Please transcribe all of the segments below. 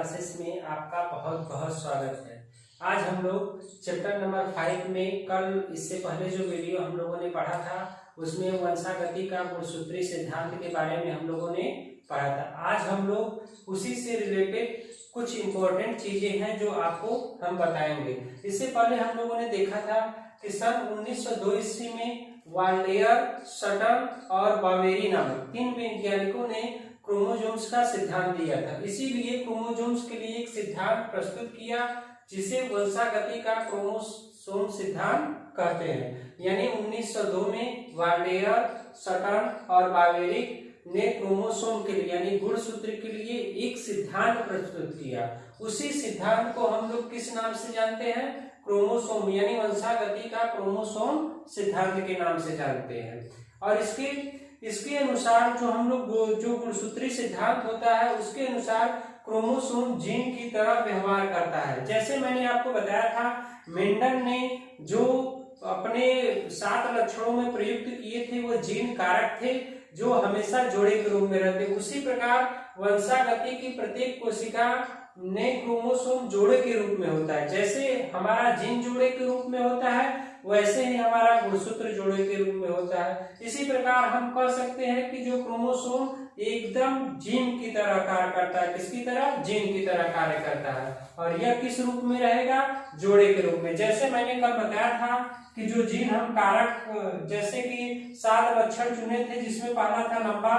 Classes में आपका बहुत बहुत स्वागत है। आज हम लोग चैप्टर नंबर 5 में कल इससे पहले जो वीडियो हम लोगों ने पढ़ा था उसमें वंशागति का गुणसूत्री सिद्धांत के बारे में हम लोगों ने पढ़ा था। आज हम लोग उसी से रिलेटेड कुछ इम्पोर्टेंट चीजें हैं जो आपको हम बताएंगे। इससे पहले हम लोगों ने देखा था कि सन 1902 ईस्वी में वाल्डेयर, सटन और बावेरी नामक 3 वैज्ञानिकों ने क्रोमोसोम्स का सिद्धांत दिया था। इसीलिए क्रोमोसोम्स के लिए एक सिद्धांत प्रस्तुत किया जिसे वंशागति का क्रोमोसोम सिद्धांत कहते हैं। यानी 1902 में वाल्डेयर, सटन और बावेरी ने क्रोमोसोम के लिए यानी गुणसूत्र के लिए एक सिद्धांत प्रस्तुत किया। उसी सिद्धांत को हम लोग किस नाम से जानते हैं? क्रोमोसोम यानी वंशागति का क्रोमोसोम सिद्धांत के नाम से जानते हैं। और इसके अनुसार जो हम लोग जो गुणसूत्री सिद्धांत होता है उसके अनुसार क्रोमोसोम जीन की तरह व्यवहार करता है। जैसे मैंने आपको बताया था मेंडल ने जो अपने 7 लक्षणों में प्रयुक्त किए थे वो जीन कारक थे जो हमेशा जोड़े के रूप में रहते। उसी प्रकार वंशागति की प्रत्येक कोशिका ने क्रोमोसोम जोड़े के रूप में होता है। जैसे हमारा जीन जोड़े के रूप में होता है वैसे ही हमारा गुणसूत्र जोड़े के रूप में होता है। इसी प्रकार हम कह सकते हैं कि जो क्रोमोसोम एकदम जीन की तरह कार्य करता है। किसकी तरह? जीन की तरह कार्य करता है। और यह किस रूप में रहेगा? जोड़े के रूप में। जैसे मैंने कल बताया था कि जो जीन हम कारक जैसे कि 7 लक्षण चुने थे जिसमें पहला था लंबा।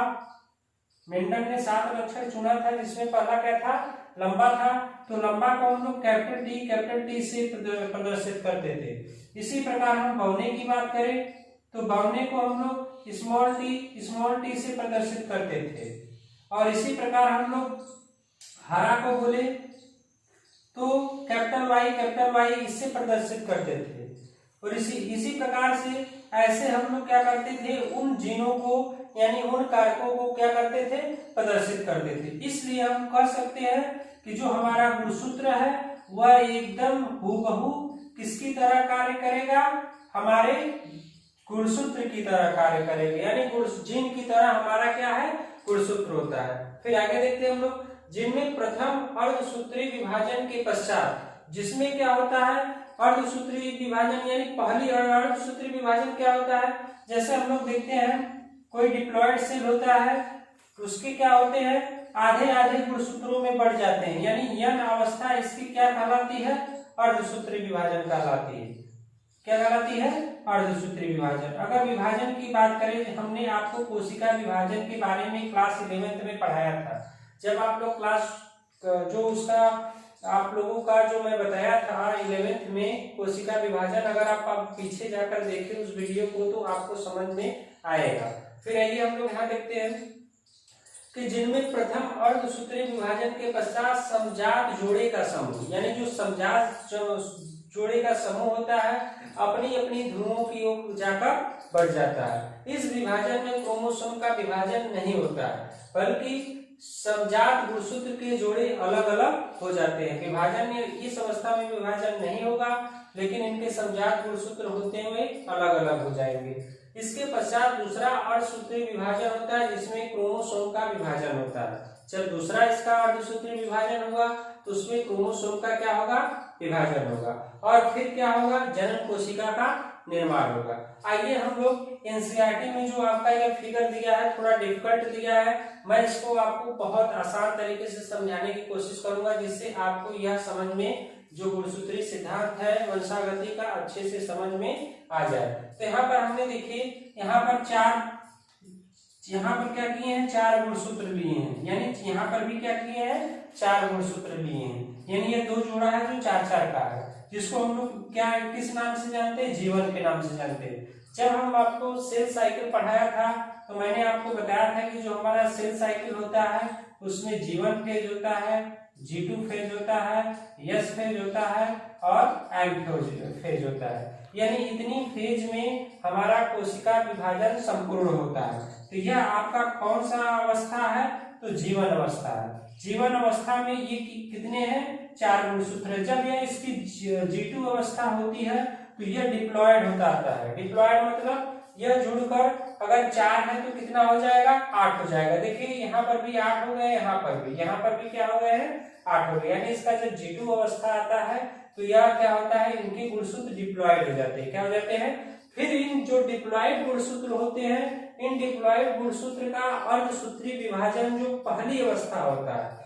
मेंडल ने 7 लक्षण चुना था जिसमें पहला क्या था? लंबा था। तो लंबा को हम लोग कैपिटल टी से प्रदर्शित करते थे। इसी प्रकार हम बौने की बात करें तो बौने को हम लोग स्मॉल टी से प्रदर्शित करते थे। और इसी प्रकार हम लोग हरा को बोले तो कैपिटल वाई इससे प्रदर्शित करते थे। और इसी प्रकार से ऐसे हम लोग क्या करते थे? उन जीनों को यानी उन कारकों को क्या करते थे? प्रदर्शित करते थे। इसलिए हम कह सकते हैं कि जो हमारा गुणसूत्र है वह एकदम हूबहू किसकी तरह कार्य करेगा? हमारे गुणसूत्र की तरह कार्य करेगा। यानी जीन की तरह हमारा क्या है? गुणसूत्र होता है। फिर आगे देखते हैं हम लोग जिनमें प्रथम अर्धसूत्री विभाजन के पश्चात जिसमें क्या होता है? अर्धसूत्री विभाजन यानी पहली अर्धसूत्री विभाजन क्या होता है? जैसे हम लोग देखते हैं कोई डिप्लॉयड सेल होता है उसके क्या होते हैं? आधे आधे गुणसूत्रों में बढ़ जाते हैं। यानी यह अवस्था इसकी क्या कहलाती है? अर्धसूत्री विभाजन कहलाती है। क्या कहलाती है? अर्धसूत्री विभाजन। अगर विभाजन की बात करें हमने आपको कोशिका विभाजन के बारे में क्लास 11th में पढ़ाया था। जब आप लोग क्लास जो उसका आप लोगों का जो मैं बताया था 11th में कोशिका विभाजन, अगर आप पीछे जाकर देखें उस वीडियो को तो आपको समझ में आएगा। फिर आइए हम लोग यहाँ देखते हैं कि जिनमें प्रथम अर्धसूत्री विभाजन के पश्चात समजात जोड़े का समूह यानी जो समजात जोड़े का समूह होता है अपनी अपनी ध्रुवों की ओर जाकर बढ़ जाता है। इस विभाजन में क्रोमोसोम का विभाजन नहीं होता है बल्कि समजात गुणसूत्र के जोड़े अलग अलग हो जाते हैं। विभाजन में इस अवस्था में विभाजन नहीं होगा लेकिन इनके समजात गुणसूत्र होते हुए अलग अलग हो जाएंगे। इसके पश्चात दूसरा अर्धसूत्री विभाजन होता है जिसमें क्रोमोसोम का विभाजन होता है। जब दूसरा इसका अर्धसूत्री विभाजन होगा तो उसमें क्रोमोसोम का क्या होगा? विभाजन होगा। और फिर क्या होगा? जनन कोशिका का निर्माण होगा। आइए हम लोग एनसीईआरटी में जो आपका ये फिगर दिया है थोड़ा डिफिकल्ट दिया है, मैं इसको आपको बहुत आसान तरीके से समझाने की कोशिश करूंगा जिससे आपको यह समझ में जो गुणसूत्री सिद्धांत है वंशागति का अच्छे से समझ में आ जाए। तो यहाँ पर हमने देखिए यहाँ पर क्या किए हैं? 4 गुणसूत्र लिए हैं। यानी यहाँ पर भी क्या किए हैं? 4 गुणसूत्र लिए हैं। यानी ये 2 जोड़ा है जो 4-4 का है जिसको हम लोग क्या किस नाम से जानते हैं? जीवन के नाम से जानते हैं। जब हम आपको सेल साइकिल पढ़ाया था तो मैंने आपको बताया था कि जो हमारा सेल साइकिल होता है उसमें जीवन फेज होता है, G2 फेज होता है, S फेज होता है और M फेज होता है। यानी इतनी फेज में हमारा कोशिका विभाजन संपूर्ण होता है। तो यह आपका कौन सा अवस्था है? तो जीवन अवस्था है। जीवन अवस्था में ये कितने हैं? 4 गुणसूत्र है। जब यह इसकी G2 अवस्था होती है तो यह डिप्लॉयड होता आता है। डिप्लॉयड मतलब यह जुड़कर अगर 4 है तो कितना हो जाएगा, 8 हो जाएगा। देखिए यहाँ पर भी 8 हो गए, यहाँ पर भी क्या हो गए हैं, 8 हो गए। यानी इसका जब G2 अवस्था आता है तो यह क्या होता है, इनके गुणसूत्र डिप्लॉयड हो जाते हैं। क्या हो जाते हैं, फिर इन जो डिप्लॉयड गुणसूत्र होते हैं, इन डिप्लॉयड गुणसूत्र का अर्धसूत्री विभाजन जो पहली अवस्था होता है,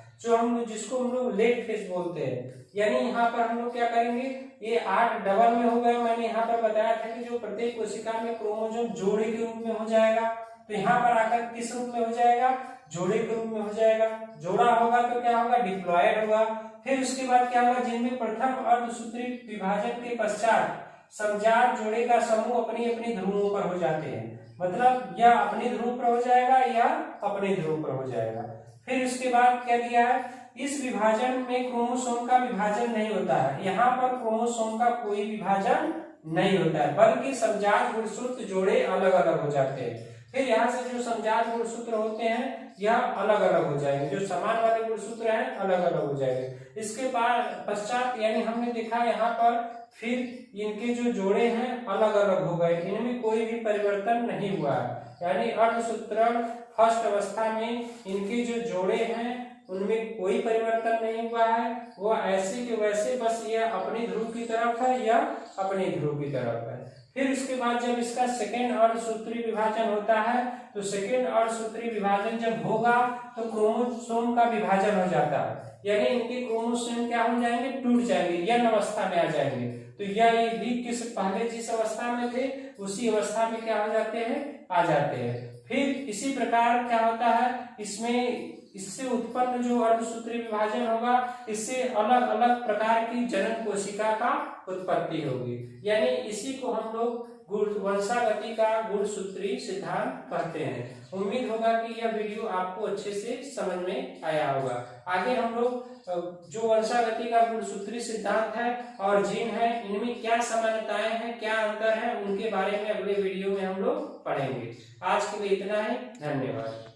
जिसको हम लोग लेट फेज बोलते हैं, यानी यहाँ पर हम लोग क्या करेंगे, ये 8 डबल में हो गया। मैंने यहाँ पर बताया था कि जो प्रत्येक कोशिका में क्रोमोसोम जोड़े के रूप में हो जाएगा, तो यहाँ पर आकर किस रूप में हो जाएगा, जोड़े के रूप में हो जाएगा। जोड़ा होगा तो क्या होगा, डिप्लॉयड होगा। फिर उसके बाद क्या होगा, जिनमें प्रथम अर्धसूत्री विभाजन के पश्चात समजात जोड़े का समूह अपनी अपनी ध्रुवों पर हो जाते हैं, मतलब यह अपनी ध्रुव पर हो जाएगा या अपने ध्रुव पर हो जाएगा। फिर उसके बाद क्या दिया है, इस विभाजन में क्रोमोसोम का विभाजन नहीं होता है, यहाँ पर क्रोमोसोम का कोई विभाजन नहीं होता है, बल्कि समजात गुणसूत्र जोड़े अलग अलग हो जाते हैं। फिर यहाँ से जो समजात गुणसूत्र होते हैं यह अलग अलग हो जाएंगे, जो समान वाले गुणसूत्र हैं अलग अलग हो जाएंगे। इसके बाद पश्चात यानी हमने देखा यहाँ पर फिर इनके जो जोड़े हैं अलग अलग हो गए, इनमें कोई भी परिवर्तन नहीं हुआ है। यानी अर्धसूत्रण फर्स्ट अवस्था में इनके जो जोड़े हैं उनमें कोई परिवर्तन नहीं हुआ है, वो ऐसे के वैसे, बस यह अपनी ध्रुव की तरफ है या अपनी ध्रुव की तरफ है। फिर उसके बाद जब इसका सेकेंड अर्धसूत्री विभाजन होता है, तो सेकेंड अर्धसूत्री विभाजन जब होगा तो क्रोमोसोम का विभाजन हो जाता है, यानी इनके क्रोमोसोम क्या हो जाएंगे, टूट जाएंगे, यह अवस्था में आ जाएंगे। तो यह भी किस पहले जिस अवस्था में थे उसी अवस्था में क्या हो जाते हैं, आ जाते हैं। फिर इसी प्रकार क्या होता है, इससे उत्पन्न जो अर्धसूत्री विभाजन होगा, इससे अलग अलग प्रकार की जनन कोशिका का उत्पत्ति होगी। यानी इसी को हम लोग वंशागति का गुणसूत्री सिद्धांत कहते हैं। उम्मीद होगा कि यह वीडियो आपको अच्छे से समझ में आया होगा। आगे हम लोग जो वंशागति का गुणसूत्री सिद्धांत है और जीन है, इनमें क्या समानताएं हैं, क्या अंतर है, उनके बारे में अगले वीडियो में हम लोग पढ़ेंगे। आज के लिए इतना ही, धन्यवाद।